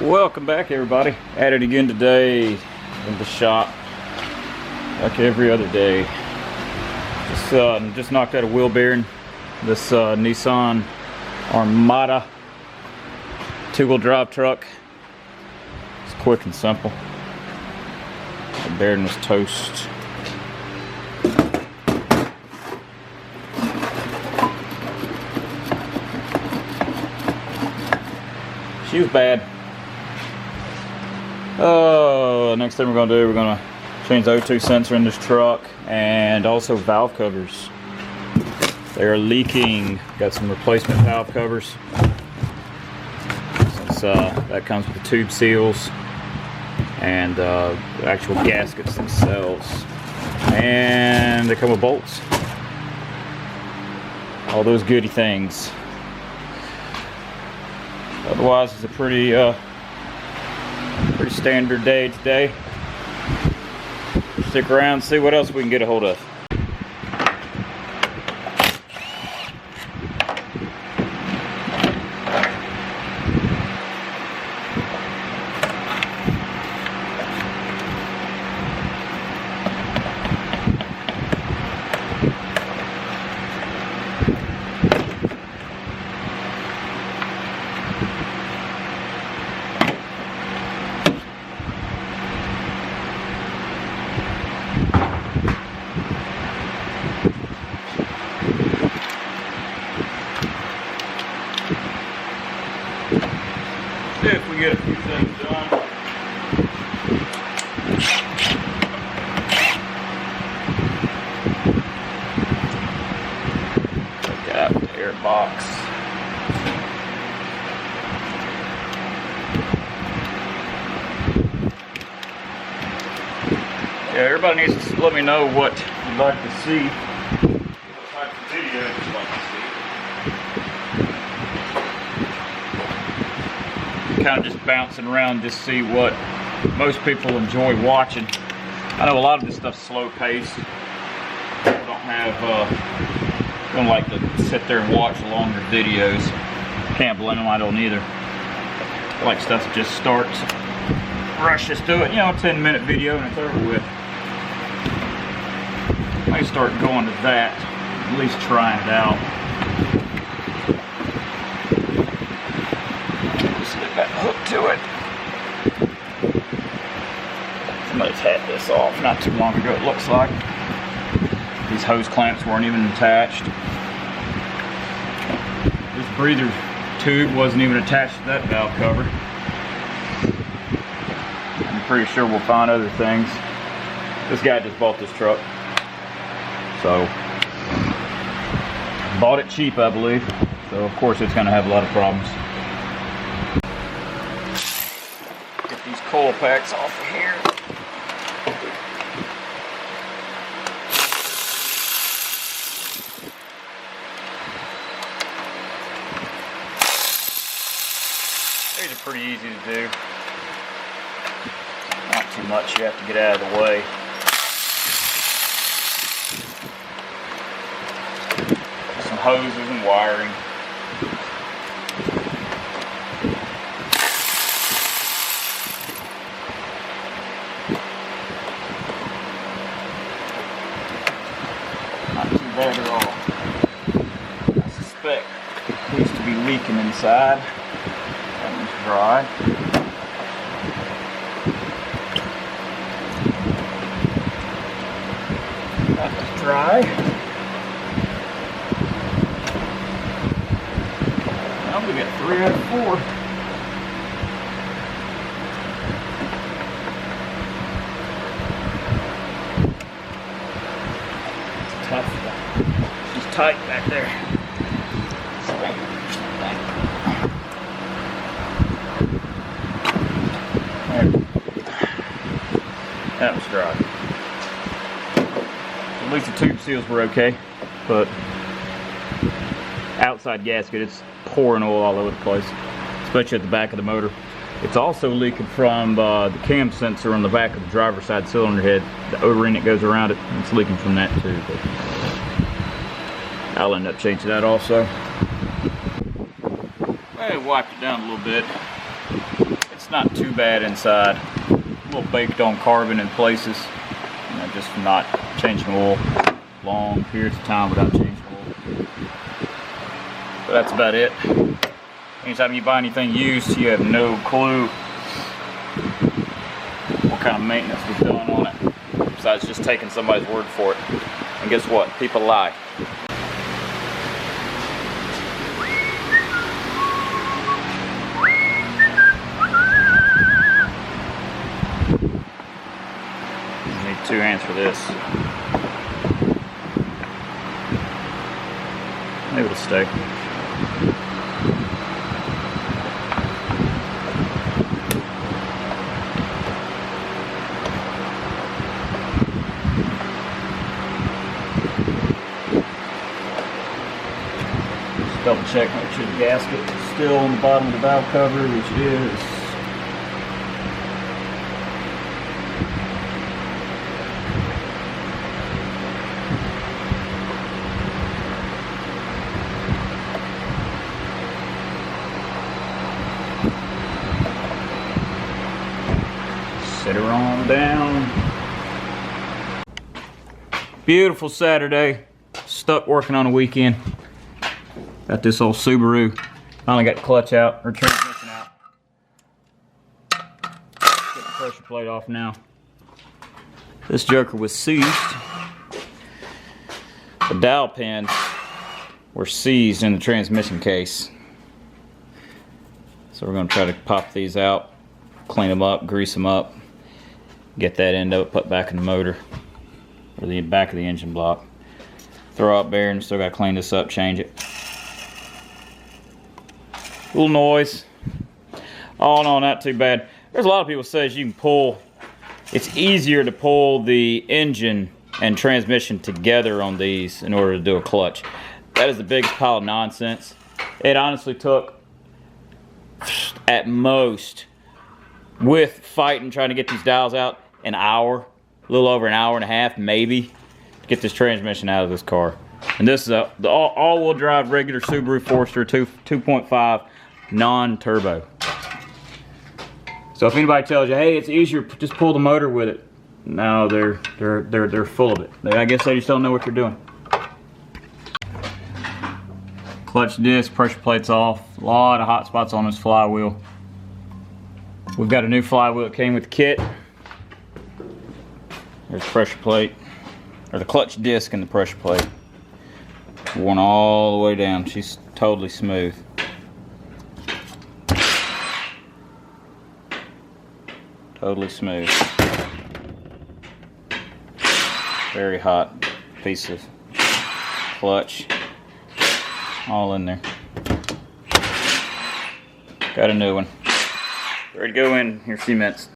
Welcome back, everybody. At it again today in the shop, like every other day. Just knocked out a wheel bearing. This Nissan Armada 2-wheel drive truck. It's quick and simple. The bearing was toast. She was bad. Next thing we're going to do, we're going to change the O2 sensor in this truck and also valve covers. They are leaking. Got some replacement valve covers. Since that comes with the tube seals and the actual gaskets themselves. And they come with bolts. All those goody things. Otherwise, it's a pretty standard day today. Stick around and see what else we can get a hold of. If we get a few things done. Take out the air box. Yeah, everybody needs to let me know what you'd like to see. What type of video you'd like to see. Kind of just bouncing around to see what most people enjoy watching. I know a lot of this stuff's slow paced. People don't like to sit there and watch longer videos. Can't blame them, I don't either. I like stuff that just starts, rushes through it, you know, a 10-minute video and it's over with. I may start going to that, at least trying it out. Got hooked to it. Somebody's had this off not too long ago, it looks like. These hose clamps weren't even attached. This breather tube wasn't even attached to that valve cover. I'm pretty sure we'll find other things. This guy just bought this truck. So, bought it cheap, I believe. So, of course, it's going to have a lot of problems. These coil packs off of here. These are pretty easy to do. Not too much you have to get out of the way. Some hoses and wiring. Bad at all. I suspect it needs to be leaking inside. That one's dry. That one's dry. Now we got 3 out of 4. She's tight back there. That was dry. At least the tube seals were okay, but outside gasket, it's pouring oil all over the place, especially at the back of the motor. It's also leaking from the cam sensor on the back of the driver's side cylinder head. The O-ring that goes around it, it's leaking from that too. But I'll end up changing that also. I wiped it down a little bit. It's not too bad inside. A little baked on carbon in places. You know, just from not changing oil long periods of time without changing oil. But that's about it. Anytime you buy anything used, you have no clue what kind of maintenance was done on it, besides just taking somebody's word for it. And guess what? People lie. You need 2 hands for this. Maybe it'll stay. Double check, make sure the gasket is still on the bottom of the valve cover, which it is. Set her on down. Beautiful Saturday. Stuck working on a weekend. Got this old Subaru. Finally got the clutch out, or transmission out. Get the pressure plate off now. This joker was seized. The dowel pins were seized in the transmission case. So we're going to try to pop these out, clean them up, grease them up, get that end of it put back in the motor, or the back of the engine block. Throw out bearing, still got to clean this up, change it. Little noise. Oh no, not too bad. There's a lot of people says you can pull, it's easier to pull the engine and transmission together on these in order to do a clutch. That is the biggest pile of nonsense. It honestly took, at most, with fighting trying to get these dials out, an hour, a little over an hour and a half maybe, to get this transmission out of this car. And this is the all-wheel drive regular Subaru Forester 2.5 non-turbo. So if anybody tells you, hey, it's easier, just pull the motor with it, no, they're full of it. I guess they just don't know what they're doing. Clutch disc, pressure plate's off. A lot of hot spots on this flywheel. We've got a new flywheel that came with the kit. There's the pressure plate, or the clutch disc and the pressure plate. Worn all the way down. She's totally smooth. Totally smooth. Very hot piece of clutch. All in there. Got a new one. Ready to go in here in a few minutes.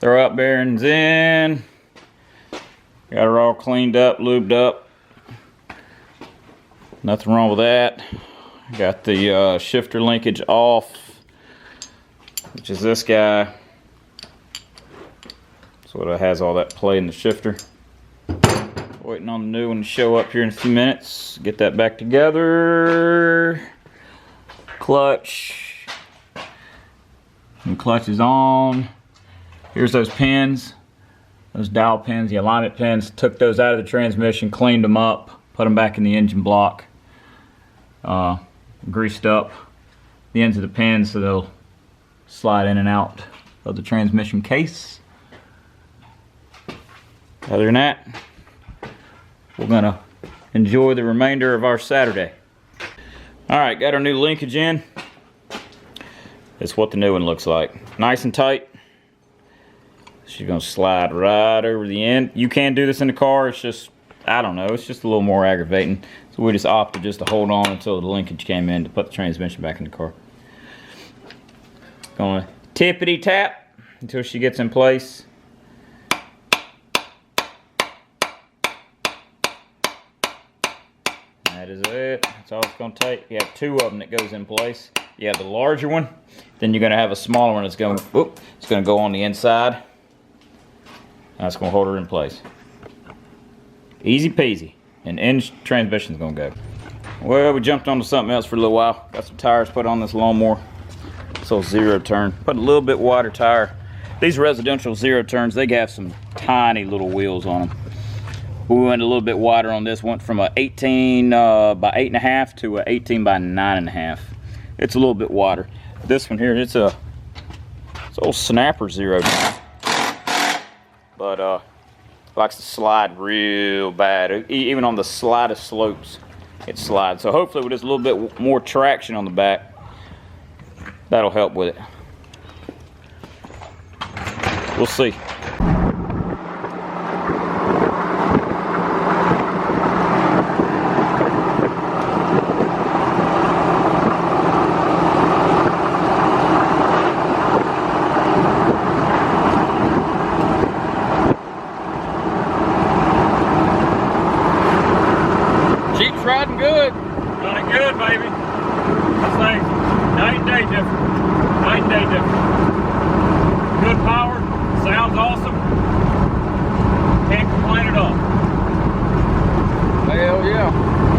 Throw out bearings in. Got her all cleaned up, lubed up. Nothing wrong with that. Got the shifter linkage off, which is this guy. So it has all that play in the shifter. Waiting on the new one to show up here in a few minutes. Get that back together. Clutch. And clutch is on. Here's those pins. Those dowel pins, the alignment pins. Took those out of the transmission, cleaned them up, put them back in the engine block. Greased up the ends of the pins so they'll slide in and out of the transmission case. Other than that, we're gonna enjoy the remainder of our Saturday. Alright, got our new linkage in. It's what the new one looks like. Nice and tight. She's gonna slide right over the end. You can do this in the car, it's just, I don't know, it's just a little more aggravating. So we just opted just to hold on until the linkage came in to put the transmission back in the car. Gonna tippity tap until she gets in place. That is it. That's all it's going to take. You have two of them that goes in place. You have the larger one, then you're going to have a smaller one that's going. It's going to go on the inside. That's going to hold her in place. Easy peasy. And in transmission's gonna go. Well, we jumped onto something else for a little while. Got some tires put on this lawnmower. So zero turn. Put a little bit wider tire. These residential zero turns, they have some tiny little wheels on them. We went a little bit wider on this. Went from a 18 by 8.5 to a 18 by 9.5. It's a little bit wider. This one here, it's a old snapper zero turn. But likes to slide real bad. Even on the slightest slopes, it slides. So hopefully with just a little bit more traction on the back, that'll help with it. We'll see. Jeep's riding good. Running good, baby. This thing, night and day different. Night and day different. Good power, sounds awesome. Can't complain at all. Hell yeah.